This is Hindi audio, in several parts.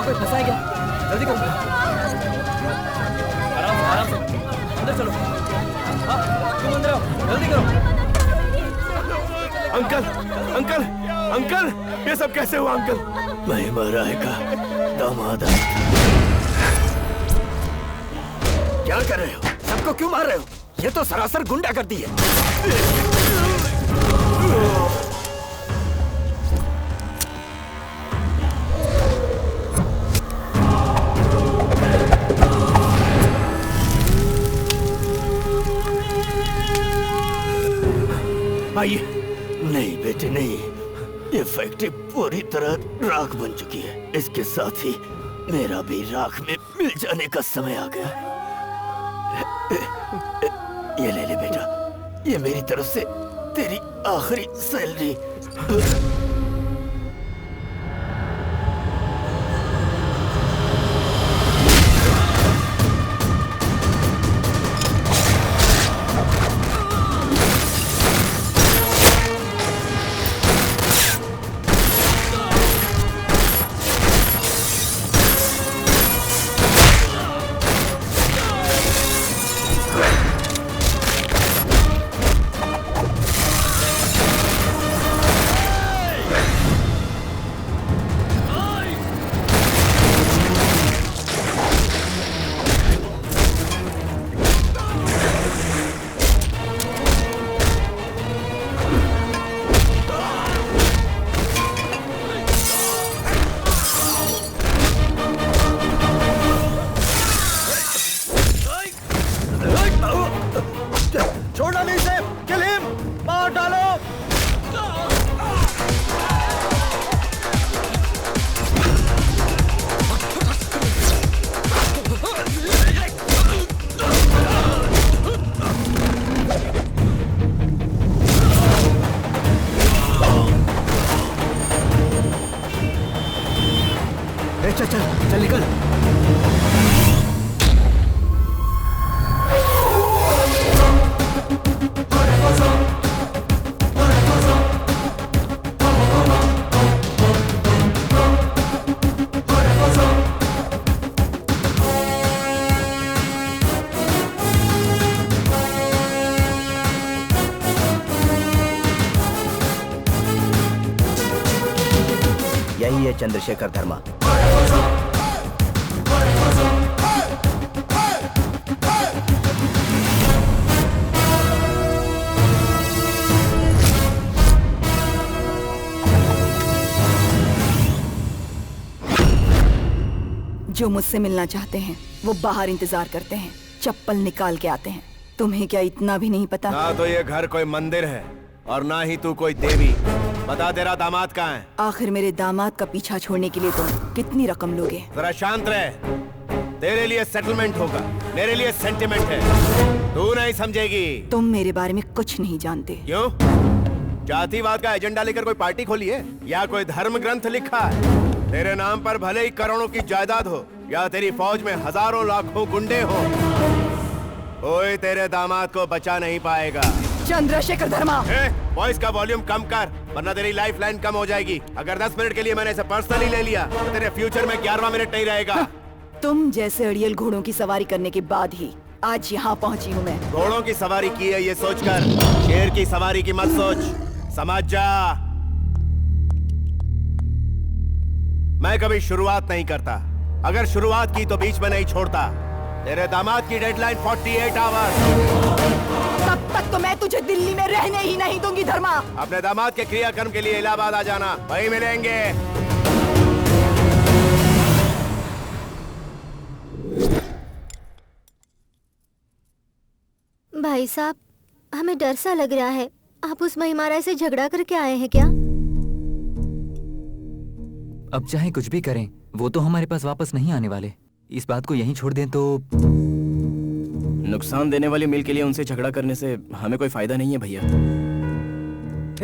वहाँ कोई फंसा है क्या? जल्दी करो। आराम से अंदर चलो। हाँ तुम अंदर आओ, जल्दी करो। अंकल अंकल अंकल, ये सब कैसे हुआ अंकल? मैं महाराज का दामाद। क्या कर रहे हो? सबको क्यों मार रहे हो? ये तो सरासर गुंडागर्दी है। आइए। नहीं बेटे नहीं, ये फैक्ट्री पूरी तरह राख बन चुकी है। इसके साथ ही मेरा भी राख में मिल जाने का समय आ गया है। ये ले ले बेटा, ये मेरी तरफ से तेरी आखिरी सैलरी। चल निकल। यही है चंद्रशेखर धर्मा। जो मुझसे मिलना चाहते हैं वो बाहर इंतजार करते हैं, चप्पल निकाल के आते हैं। तुम्हें क्या इतना भी नहीं पता? ना तो ये घर कोई मंदिर है और ना ही तू कोई देवी। बता तेरा दामाद कहाँ है? आखिर मेरे दामाद का पीछा छोड़ने के लिए तुम कितनी रकम लोगे? जरा शांत रहे। तेरे लिए सेटलमेंट होगा, मेरे लिए सेंटिमेंट है। तू नहीं समझेगी। तुम मेरे बारे में कुछ नहीं जानते। क्यों? जातिवाद का एजेंडा लेकर कोई पार्टी खोली है या कोई धर्म ग्रंथ लिखा है? तेरे नाम पर भले ही करोड़ों की जायदाद हो या तेरी फौज में हजारों लाखों गुंडे हो, कोई तेरे दामाद को बचा नहीं पाएगा। चंद्रशेखर धर्मा। वॉइस का वॉल्यूम कम कर, वरना तेरी लाइफ लाइन कम हो जाएगी। अगर 10 मिनट के लिए मैंने इसे पर्सनली ले लिया तो तेरे फ्यूचर में 11वां मिनट नहीं रहेगा। तुम जैसे अड़ियल घोड़ों की सवारी करने के बाद ही आज यहाँ पहुँची हूँ मैं। घोड़ों की सवारी की है ये सोचकर, शेर की सवारी की मत सोच, समझ जा। मैं कभी शुरुआत नहीं करता, अगर शुरुआत की तो बीच में नहीं छोड़ता। तेरे दामाद की डेडलाइन 48 आवर्स। तब तक तो मैं तुझे दिल्ली में रहने ही नहीं दूंगी धर्मा। अपने दामाद के क्रियाक्रम के लिए इलाहाबाद आ जाना, वहीं मिलेंगे। भाई साहब, हमें डर सा लग रहा है। आप उस महिमारा से झगड़ा करके आए हैं क्या? अब चाहे कुछ भी करें, वो तो हमारे पास वापस नहीं आने वाले। इस बात को यहीं छोड़ दें तो नुकसान देने वाली मिल के लिए उनसे झगड़ा करने से हमें कोई फायदा नहीं है भैया।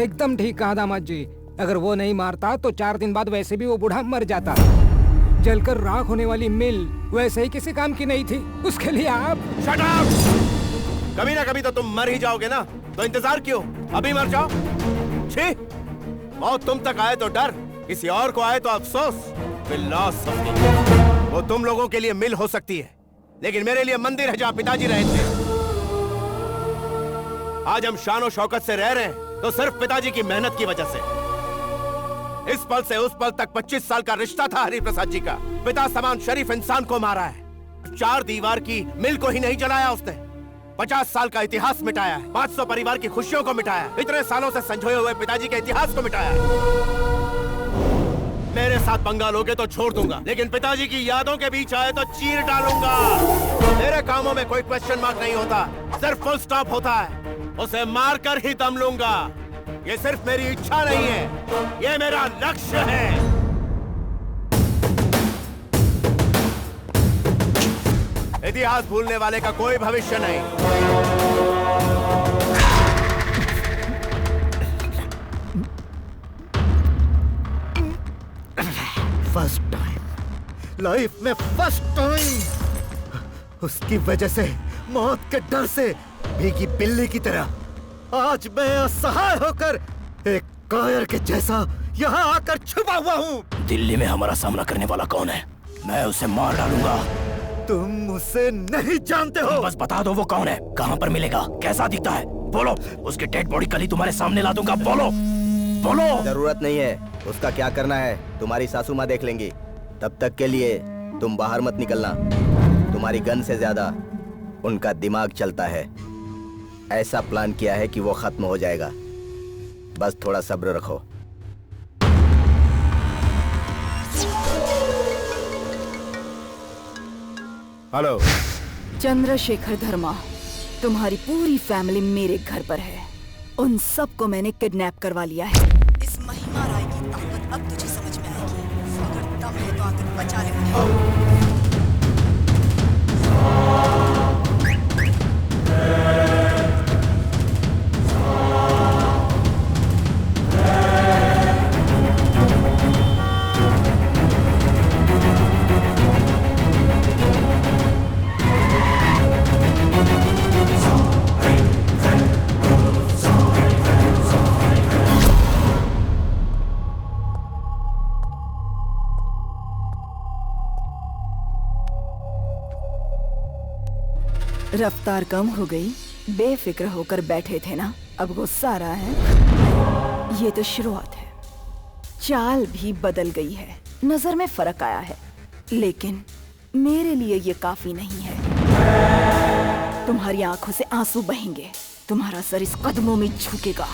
एकदम ठीक कहा दामाद जी। अगर वो नहीं मारता तो 4 दिन बाद वैसे भी वो बूढ़ा मर जाता। जलकर राख होने वाली मिल वैसे ही किसी काम की नहीं थी, उसके लिए आप शट अप! कभी ना कभी तो तुम मर ही जाओगे ना, तो इंतजार क्यों? अभी मर जाओ। छी! मौत तुम तक आए तो डर, किसी और को आए तो अफसोस। फिलॉसफी। वो तुम लोगों के लिए मिल हो सकती है, लेकिन मेरे लिए मंदिर है जहां पिताजी रहे थे। आज हम शान शौकत से रह रहे हैं तो सिर्फ पिताजी की मेहनत की वजह से। इस पल से उस पल तक 25 साल का रिश्ता था हरिप्रसाद जी का। पिता समान शरीफ इंसान को मारा है। 4 दीवार की मिल को ही नहीं जलाया उसने। 50 साल का इतिहास मिटाया है। 500 परिवार की खुशियों को मिटाया है। इतने सालों से संजोए हुए पिताजी के इतिहास को मिटाया है। मेरे साथ पंगा लोगे तो छोड़ दूंगा, लेकिन पिताजी की यादों के बीच आए तो चीर डालूंगा। मेरे कामों में कोई क्वेश्चन मार्क नहीं होता, सिर्फ फुल स्टॉप होता है। उसे मारकर ही दम लूंगा। ये सिर्फ मेरी इच्छा नहीं है, ये मेरा लक्ष्य है। इतिहास भूलने वाले का कोई भविष्य नहीं। फर्स्ट टाइम लाइफ में, फर्स्ट टाइम उसकी वजह से, मौत के डर से भीगी बिल्ली की तरह आज मैं असहाय होकर एक कायर के जैसा यहाँ आकर छुपा हुआ हूँ। दिल्ली में हमारा सामना करने वाला कौन है? मैं उसे मार डालूंगा। तुम उसे नहीं जानते हो। बस बता दो वो कौन है, कहाँ पर मिलेगा, कैसा दिखता है, बोलो। उसकी डेड बॉडी कल ही तुम्हारे सामने ला दूंगा। बोलो बोलो। जरूरत नहीं है, उसका क्या करना है तुम्हारी सासू माँ देख लेंगी। तब तक के लिए तुम बाहर मत निकलना। तुम्हारी गन से ज्यादा उनका दिमाग चलता है। ऐसा प्लान किया है कि वो खत्म हो जाएगा। बस थोड़ा सब्र रखो। हेलो चंद्रशेखर धर्मा, तुम्हारी पूरी फैमिली मेरे घर पर है। उन सबको मैंने किडनैप करवा लिया है। इस महिमा राय की ताकत अब तुझे समझ में आएगी। अगर दम है तो आकर बचा ले मुझे। रफ्तार कम हो गई, बेफिक्र होकर बैठे थे ना, अब गुस्सा आ रहा है। ये तो शुरुआत है, चाल भी बदल गई है, नजर में फर्क आया है, लेकिन मेरे लिए ये काफी नहीं है। तुम्हारी आंखों से आंसू बहेंगे, तुम्हारा सर इस कदमों में झुकेगा,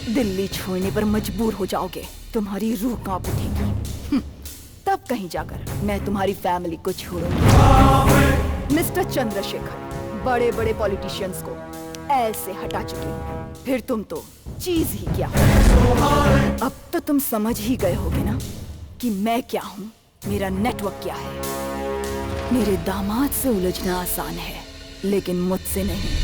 दिल्ली छोड़ने पर मजबूर हो जाओगे, तुम्हारी रूह कांप उठेगी। तब कहीं जाकर मैं तुम्हारी फैमिली को छोड़ूंगी। मिस्टर चंद्रशेखर, बड़े बड़े पॉलिटिशियंस को ऐसे हटा चुके हो, फिर तुम तो चीज ही क्या हो। अब तो तुम समझ ही गए होगे ना कि मैं क्या हूँ, मेरा नेटवर्क क्या है। मेरे दामाद से उलझना आसान है, लेकिन मुझसे नहीं।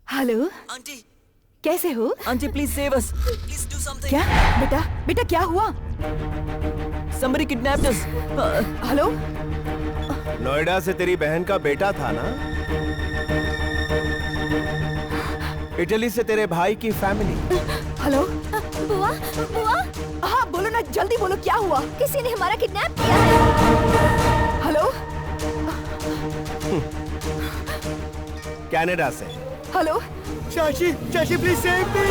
हेलो आंटी, कैसे हो? Aunty please save us. Please do something. क्या बेटा, बेटा क्या हुआ? Somebody kidnapped us. Hello, Noida से तेरी बहन का बेटा था ना? इटली से तेरे भाई की फैमिली। हेलो, बुआ, बुआ, हाँ बोलो ना, जल्दी बोलो, क्या हुआ? किसी ने हमारा किडनैप किया है। हेलो, कनाडा से। हेलो, चाची, चाची please save me,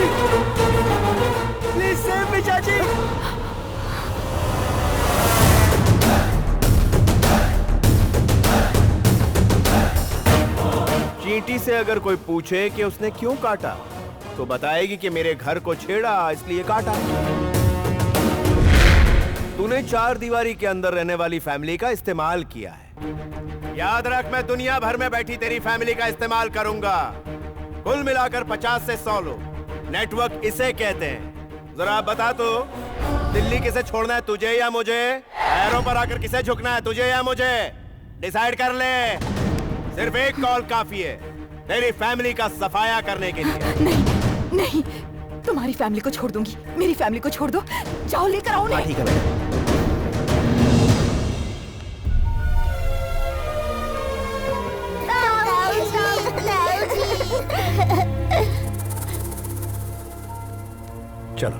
please save me चाची। चींटी से अगर कोई पूछे कि उसने क्यों काटा, तो बताएगी कि मेरे घर को छेड़ा इसलिए काटा। तूने 4 दीवारी के अंदर रहने वाली फैमिली का इस्तेमाल किया है। याद रख, मैं दुनिया भर में बैठी तेरी फैमिली का इस्तेमाल करूंगा। कुल मिलाकर 50 से 100 लोग। नेटवर्क इसे कहते हैं। जरा बता तो, दिल्ली किसे छोड़ना है, तुझे या मुझे? पैरों पर आकर किसे झुकना है, तुझे या मुझे? डिसाइड कर ले। सिर्फ एक कॉल काफी है तेरी फैमिली का सफाया करने के लिए। नहीं नहीं, तुम्हारी फैमिली को छोड़ दूंगी, मेरी फैमिली को छोड़ दो, जाओ लेकर आओ उन्हें। ठीक है बेटा। चलो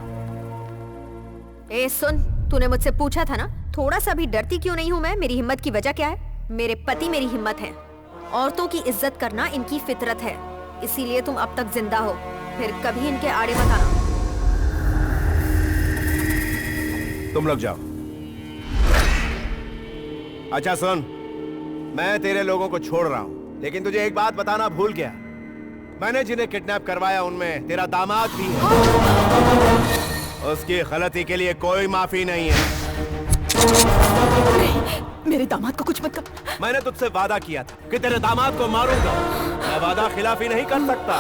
सुन, तूने मुझसे पूछा था ना, थोड़ा सा भी डरती क्यों नहीं हूँ मैं? मेरी हिम्मत की वजह क्या है? मेरे पति मेरी हिम्मत है। औरतों की इज्जत करना इनकी फितरत है, इसीलिए तुम अब तक जिंदा हो। फिर कभी इनके आड़े मत आना। तुम लोग जाओ। अच्छा सुन, मैं तेरे लोगों को छोड़ रहा हूं, लेकिन तुझे एक बात बताना भूल गया। मैंने जिन्हें किडनैप करवाया उनमें तेरा दामाद भी है। उसकी गलती के लिए कोई माफी नहीं है। नहीं, मेरे दामाद को कुछ मत कर। मैंने तुझसे वादा किया था कि तेरे दामाद को मारूंगा। मैं वादा खिलाफी नहीं कर सकता।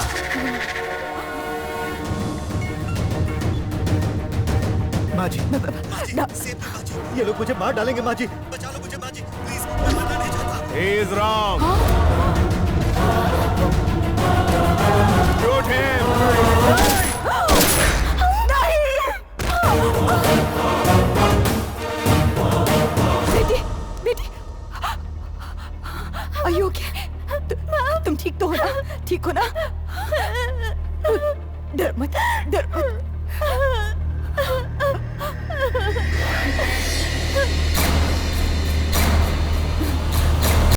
माँ जी, ये लोग मुझे मार डालेंगे। माँ जी, बचा लो मुझे। माँ जी, प्लीज, मैं मरना नहीं चाहता। He is wrong. Shoot him. बेटी, बेटी, Are you okay? तुम ठीक तो हो ना? ठीक हो ना? डर मत, डर मत।